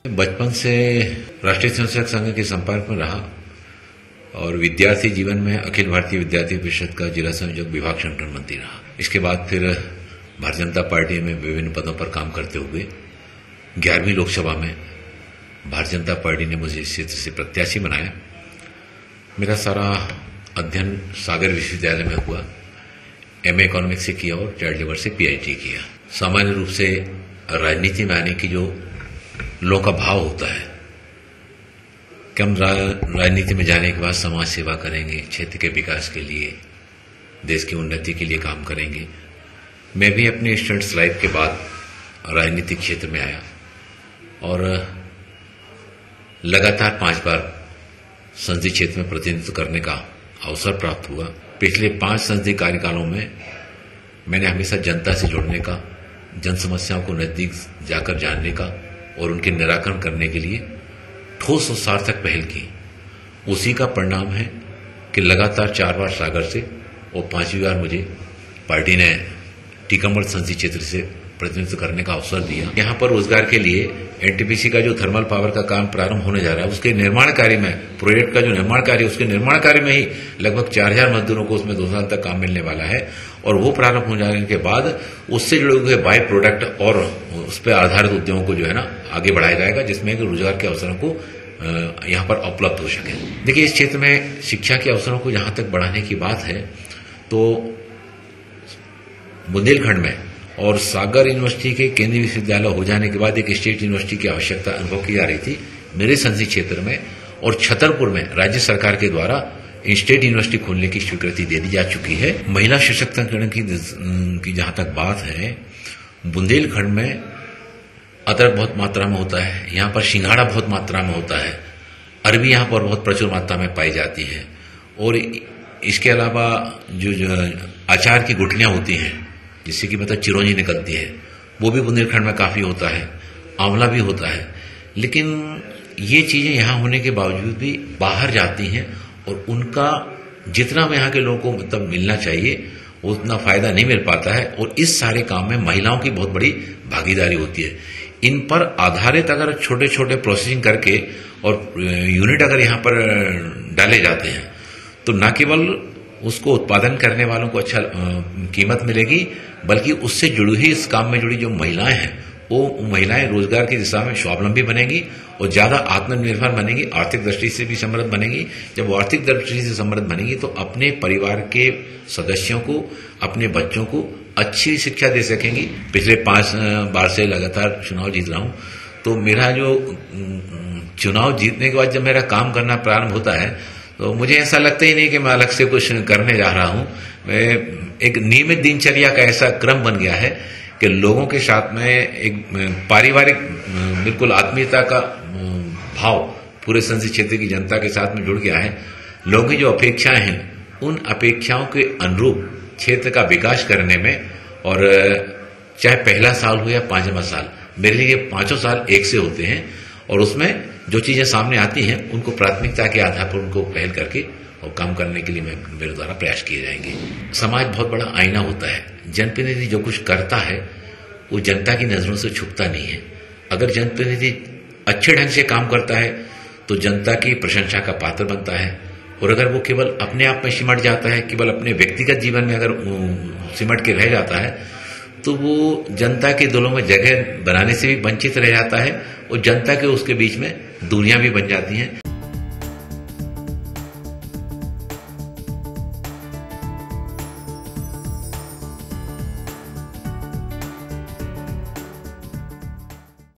बचपन से राष्ट्रीय स्वयंसेवक संघ के संपर्क में रहा और विद्यार्थी जीवन में अखिल भारतीय विद्यार्थी परिषद का जिला संयोजक विभाग संगठन मंत्री रहा। इसके बाद फिर भारतीय जनता पार्टी में विभिन्न पदों पर काम करते हुए 11वीं लोकसभा में भारतीय जनता पार्टी ने मुझे इस क्षेत्र से प्रत्याशी बनाया। मेरा सारा अध्ययन सागर विश्वविद्यालय में हुआ। एमए इकोनॉमिक्स से किया और चाइल्ड लेबर से पीएचडी किया। सामान्य रूप से राजनीति में आने की जो लोगों का भाव होता है कि हम राजनीति में जाने के बाद समाज सेवा करेंगे, क्षेत्र के विकास के लिए, देश की उन्नति के लिए काम करेंगे। मैं भी अपने स्टूडेंट्स लाइफ के बाद राजनीतिक क्षेत्र में आया और लगातार 5 बार संसदीय क्षेत्र में प्रतिनिधित्व करने का अवसर प्राप्त हुआ। पिछले 5 संसदीय कार्यकालों में मैंने हमेशा जनता से जुड़ने का, जन समस्याओं को नजदीक जाकर जानने का और उनके निराकरण करने के लिए ठोस और सार्थक पहल की। उसी का परिणाम है कि लगातार 4 बार सागर से और 5वीं बार मुझे पार्टी ने टीकमगढ़ संसदीय क्षेत्र से प्रतिनिधित्व करने का अवसर दिया। यहाँ पर रोजगार के लिए एनटीपीसी का जो थर्मल पावर का काम प्रारंभ होने जा रहा है, उसके निर्माण कार्य में, प्रोजेक्ट का जो निर्माण कार्य, उसके निर्माण कार्य में ही लगभग 4000 मजदूरों को उसमें 2 साल तक काम मिलने वाला है। और वो प्रारंभ हो जाने के बाद उससे जुड़े हुए बाय प्रोडक्ट और उस पर आधारित उद्योगों को जो है ना आगे बढ़ाया जाएगा, जिसमें रोजगार के अवसरों को यहाँ पर उपलब्ध हो सके। देखिए, इस क्षेत्र में शिक्षा के अवसरों को जहां तक बढ़ाने की बात है तो बुंदेलखंड में और सागर यूनिवर्सिटी के केंद्रीय विश्वविद्यालय हो जाने के बाद एक स्टेट यूनिवर्सिटी की आवश्यकता अनुभव की जा रही थी मेरे संसदीय क्षेत्र में। और छतरपुर में राज्य सरकार के द्वारा स्टेट यूनिवर्सिटी खोलने की स्वीकृति दे दी जा चुकी है। महिला सशक्तिकरण की जहां तक बात है, बुंदेलखंड में अदरक बहुत मात्रा में होता है, यहाँ पर सिंघाड़ा बहुत मात्रा में होता है, अरबी यहाँ पर बहुत प्रचुर मात्रा में पाई जाती है। और इसके अलावा जो अचार की गुठलियां होती हैं, जिससे कि मतलब चिरौंजी निकलती है, वो भी बुंदेलखंड में काफी होता है। आंवला भी होता है। लेकिन ये चीजें यहाँ होने के बावजूद भी बाहर जाती हैं और उनका जितना यहाँ के लोगों को मतलब मिलना चाहिए उतना फायदा नहीं मिल पाता है। और इस सारे काम में महिलाओं की बहुत बड़ी भागीदारी होती है। इन पर आधारित अगर छोटे छोटे प्रोसेसिंग करके और यूनिट अगर यहाँ पर डाले जाते हैं तो न केवल उसको उत्पादन करने वालों को अच्छा कीमत मिलेगी, बल्कि उससे जुड़ी ही इस काम में जुड़ी जो महिलाएं हैं वो महिलाएं रोजगार की दिशा में स्वावलंबी बनेगी और ज्यादा आत्मनिर्भर बनेगी, आर्थिक दृष्टि से भी समृद्ध बनेगी। जब वो आर्थिक दृष्टि से समृद्ध बनेगी तो अपने परिवार के सदस्यों को, अपने बच्चों को अच्छी शिक्षा दे सकेंगी। पिछले 5 बार से लगातार चुनाव जीत रहा हूं, तो मेरा जो चुनाव जीतने के बाद जब मेरा काम करना प्रारंभ होता है तो मुझे ऐसा लगता ही नहीं कि मैं अलग से कुछ करने जा रहा हूं। मैं एक नियमित दिनचर्या का ऐसा क्रम बन गया है कि लोगों के साथ में एक पारिवारिक बिल्कुल आत्मीयता का भाव पूरे संसदीय क्षेत्र की जनता के साथ में जुड़ गया है। लोगों की जो अपेक्षाएं हैं उन अपेक्षाओं के अनुरूप क्षेत्र का विकास करने में, और चाहे पहला साल हो या 5वां साल, मेरे लिए 5 साल एक से होते हैं। और उसमें जो चीजें सामने आती हैं उनको प्राथमिकता के आधार पर उनको पहल करके और काम करने के लिए मेरे द्वारा प्रयास किए जाएंगे। समाज बहुत बड़ा आईना होता है। जनप्रतिनिधि जो कुछ करता है वो जनता की नजरों से छुपता नहीं है। अगर जनप्रतिनिधि अच्छे ढंग से काम करता है तो जनता की प्रशंसा का पात्र बनता है। और अगर वो केवल अपने आप में सिमट जाता है, केवल अपने व्यक्तिगत जीवन में अगर सिमट के रह जाता है, तो वो जनता के दिलों में जगह बनाने से भी वंचित रह जाता है और जनता के उसके बीच में दूरियां भी बन जाती हैं।